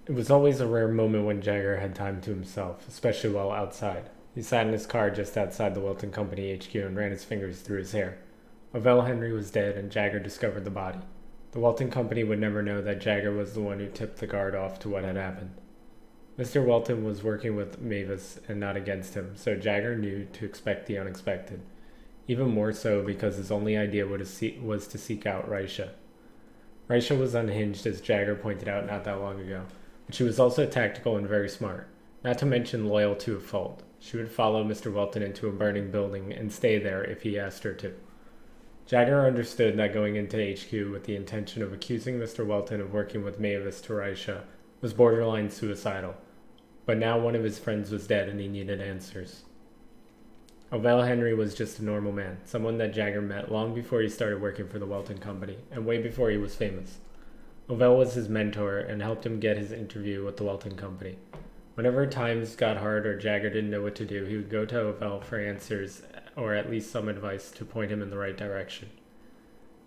It was always a rare moment when Jagger had time to himself, especially while outside. He sat in his car just outside the Wilton Company HQ and ran his fingers through his hair. Ovell Henry was dead, and Jagger discovered the body. The Walton Company would never know that Jagger was the one who tipped the guard off to what had happened. Mr. Walton was working with Mavis and not against him, so Jagger knew to expect the unexpected. Even more so because his only idea was to seek out Rysha. Rysha was unhinged, as Jagger pointed out not that long ago, but she was also tactical and very smart, not to mention loyal to a fault. She would follow Mr. Walton into a burning building and stay there if he asked her to. Jagger understood that going into HQ with the intention of accusing Mr. Walton of working with Mavis to Rysha was borderline suicidal, but now one of his friends was dead and he needed answers. Ovell Henry was just a normal man, someone that Jagger met long before he started working for the Walton Company, and way before he was famous. Ovell was his mentor and helped him get his interview with the Walton Company. Whenever times got hard or Jagger didn't know what to do, he would go to Ovell for answers or at least some advice to point him in the right direction.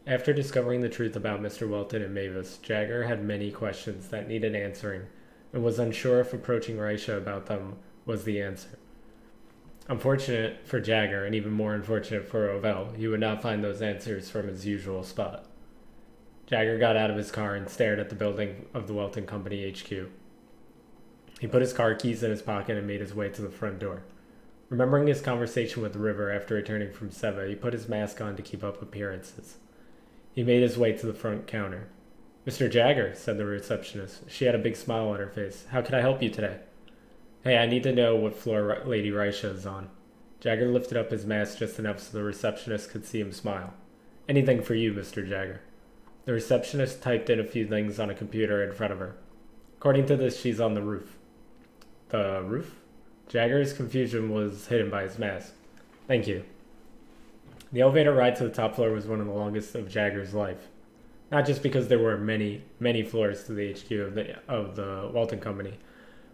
After discovering the truth about Mr. Walton and Mavis, Jagger had many questions that needed answering and was unsure if approaching Rysha about them was the answer. Unfortunate for Jagger, and even more unfortunate for Ovell, he would not find those answers from his usual spot. Jagger got out of his car and stared at the building of the Walton Company HQ. He put his car keys in his pocket and made his way to the front door. Remembering his conversation with River after returning from Seva, he put his mask on to keep up appearances. He made his way to the front counter. "Mr. Jagger," said the receptionist. She had a big smile on her face. "How can I help you today?" "Hey, I need to know what floor Lady Rysha is on." Jagger lifted up his mask just enough so the receptionist could see him smile. "Anything for you, Mr. Jagger." The receptionist typed in a few things on a computer in front of her. "According to this, she's on the roof." "The roof?" Jagger's confusion was hidden by his mask. "Thank you." The elevator ride to the top floor was one of the longest of Jagger's life. Not just because there were many, many floors to the HQ of the Walton Company,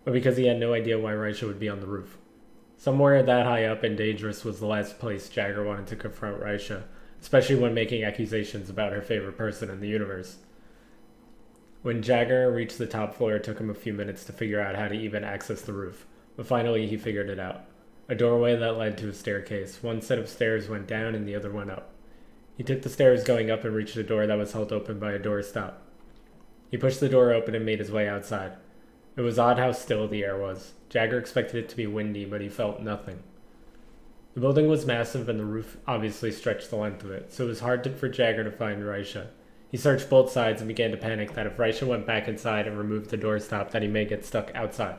but because he had no idea why Rysha would be on the roof. Somewhere that high up and dangerous was the last place Jagger wanted to confront Rysha, especially when making accusations about her favorite person in the universe. When Jagger reached the top floor, it took him a few minutes to figure out how to even access the roof, but finally he figured it out. A doorway that led to a staircase. One set of stairs went down and the other went up. He took the stairs going up and reached a door that was held open by a doorstop. He pushed the door open and made his way outside. It was odd how still the air was. Jagger expected it to be windy, but he felt nothing. The building was massive and the roof obviously stretched the length of it, so it was hard for Jagger to find Rysha. He searched both sides and began to panic that if Rysha went back inside and removed the doorstop, that he may get stuck outside.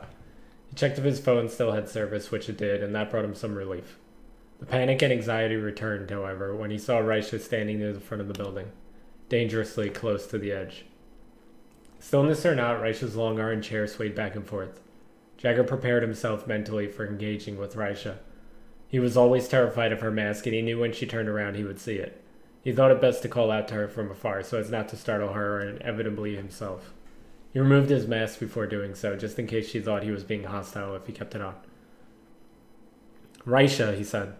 He checked if his phone still had service, which it did, and that brought him some relief. The panic and anxiety returned, however, when he saw Rysha standing near the front of the building, dangerously close to the edge. Stillness or not, Rysha's long orange hair swayed back and forth. Jagger prepared himself mentally for engaging with Rysha. He was always terrified of her mask, and he knew when she turned around he would see it. He thought it best to call out to her from afar so as not to startle her or inevitably himself. He removed his mask before doing so, just in case she thought he was being hostile if he kept it on. "Rysha," he said.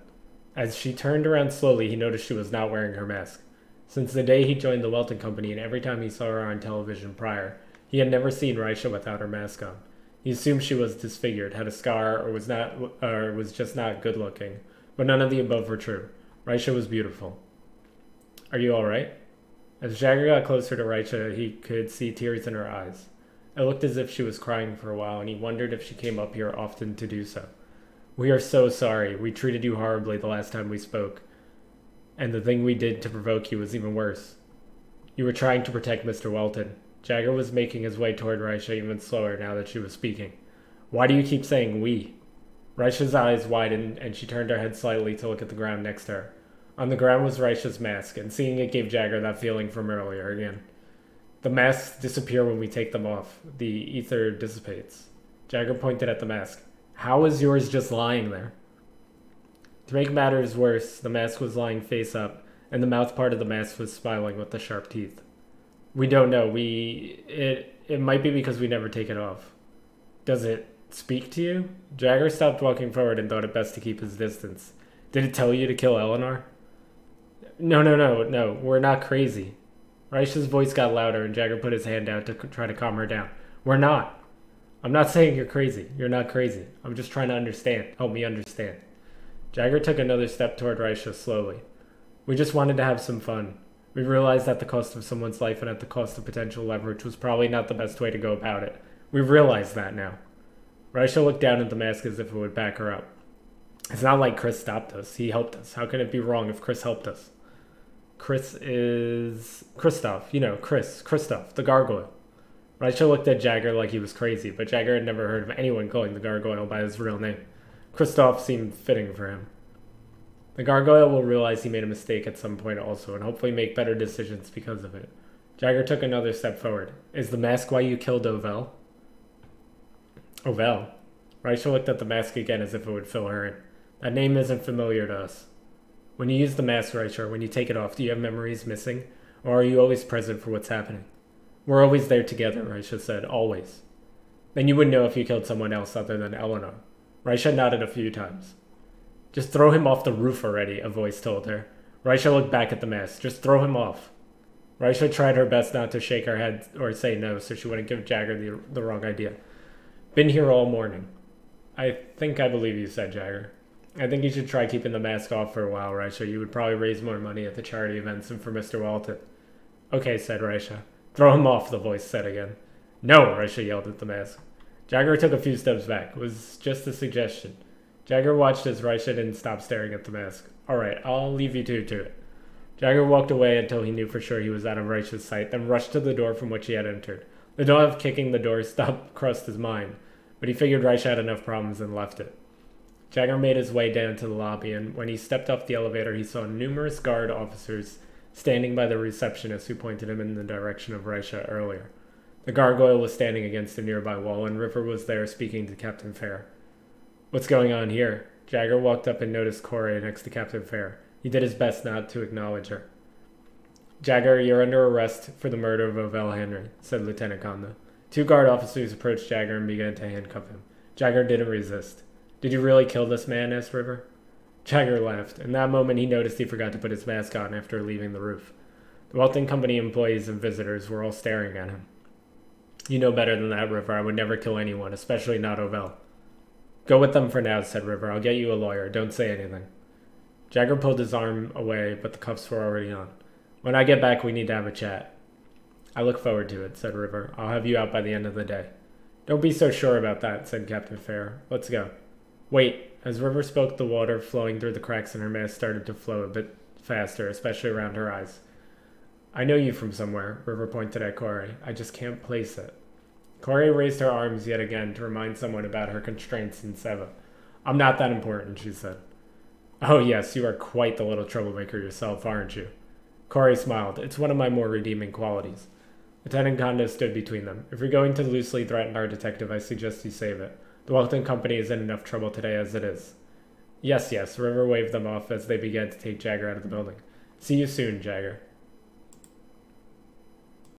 As she turned around slowly, he noticed she was not wearing her mask. Since the day he joined the Welton Company and every time he saw her on television prior, he had never seen Rysha without her mask on. He assumed she was disfigured, had a scar, or was just not good looking, but none of the above were true. Rysha was beautiful. "Are you all right?" As Jagger got closer to Rysha, he could see tears in her eyes. It looked as if she was crying for a while, and he wondered if she came up here often to do so. "We are so sorry. We treated you horribly the last time we spoke. And the thing we did to provoke you was even worse. You were trying to protect Mr. Walton." Jagger was making his way toward Rysha even slower now that she was speaking. "Why do you keep saying we?" Rysha's eyes widened, and she turned her head slightly to look at the ground next to her. On the ground was Rysha's mask, and seeing it gave Jagger that feeling from earlier again. "The masks disappear when we take them off. The ether dissipates." Jagger pointed at the mask. "How is yours just lying there?" To make matters worse, the mask was lying face up, and the mouth part of the mask was smiling with the sharp teeth. "We don't know. It might be because we never take it off." "Does it speak to you?" Jagger stopped walking forward and thought it best to keep his distance. "Did it tell you to kill Eleanor?" No, we're not crazy." Rysha's voice got louder, and Jagger put his hand out to try to calm her down. "We're not." I'm not saying you're crazy. You're not crazy. I'm just trying to understand. Help me understand. Jagger took another step toward Rysha slowly. We just wanted to have some fun. We realized that the cost of someone's life and at the cost of potential leverage was probably not the best way to go about it. We realize that now. Rysha looked down at the mask as if it would back her up. It's not like Chris stopped us. He helped us. How can it be wrong if Chris helped us? Chris is... Kristoff. You know, Kristoff, the gargoyle. Rysha looked at Jagger like he was crazy, but Jagger had never heard of anyone calling the gargoyle by his real name. Kristoff seemed fitting for him. The gargoyle will realize he made a mistake at some point also, and hopefully make better decisions because of it. Jagger took another step forward. Is the mask why you killed Ovell? Ovell? Rysha looked at the mask again as if it would fill her in. That name isn't familiar to us. When you use the mask, Rysha, when you take it off, do you have memories missing? Or are you always present for what's happening? We're always there together, Rysha said. Always. Then you would know if you killed someone else other than Eleanor. Rysha nodded a few times. Just throw him off the roof already, a voice told her. Rysha looked back at the mask. Just throw him off. Rysha tried her best not to shake her head or say no so she wouldn't give Jagger the wrong idea. Been here all morning. I believe you, said Jagger. I think you should try keeping the mask off for a while, Rysha. You would probably raise more money at the charity events than for Mr. Walton. Okay, said Rysha. Throw him off, the voice said again. No, Rysha yelled at the mask. Jagger took a few steps back. It was just a suggestion. Jagger watched as Rysha didn't stop staring at the mask. Alright, I'll leave you two to it. Jagger walked away until he knew for sure he was out of Rysha's sight, then rushed to the door from which he had entered. The thought of kicking the door crossed his mind, but he figured Rysha had enough problems and left it. Jagger made his way down to the lobby, and when he stepped off the elevator, he saw numerous guard officers standing by the receptionist who pointed him in the direction of Rysha earlier. The gargoyle was standing against a nearby wall, and River was there speaking to Captain Fair. What's going on here? Jagger walked up and noticed Corey next to Captain Fair. He did his best not to acknowledge her. Jagger, you're under arrest for the murder of Ovell Henry, said Lieutenant Conda. Two guard officers approached Jagger and began to handcuff him. Jagger didn't resist. Did you really kill this man? Asked River. Jagger laughed. In that moment, he noticed he forgot to put his mask on after leaving the roof. The Walton Company employees and visitors were all staring at him. You know better than that, River. I would never kill anyone, especially not Ovell. Go with them for now, said River. I'll get you a lawyer. Don't say anything. Jagger pulled his arm away, but the cuffs were already on. When I get back, we need to have a chat. I look forward to it, said River. I'll have you out by the end of the day. Don't be so sure about that, said Captain Fair. Let's go. Wait. As River spoke, the water flowing through the cracks in her mask started to flow a bit faster, especially around her eyes. I know you from somewhere, River pointed at Corey. I just can't place it. Corey raised her arms yet again to remind someone about her constraints in Seva. I'm not that important, she said. Oh yes, you are quite the little troublemaker yourself, aren't you? Corey smiled. It's one of my more redeeming qualities. Lieutenant Conda stood between them. If you're going to loosely threaten our detective, I suggest you save it. The Walton Company is in enough trouble today as it is. Yes, River waved them off as they began to take Jagger out of the building. See you soon, Jagger.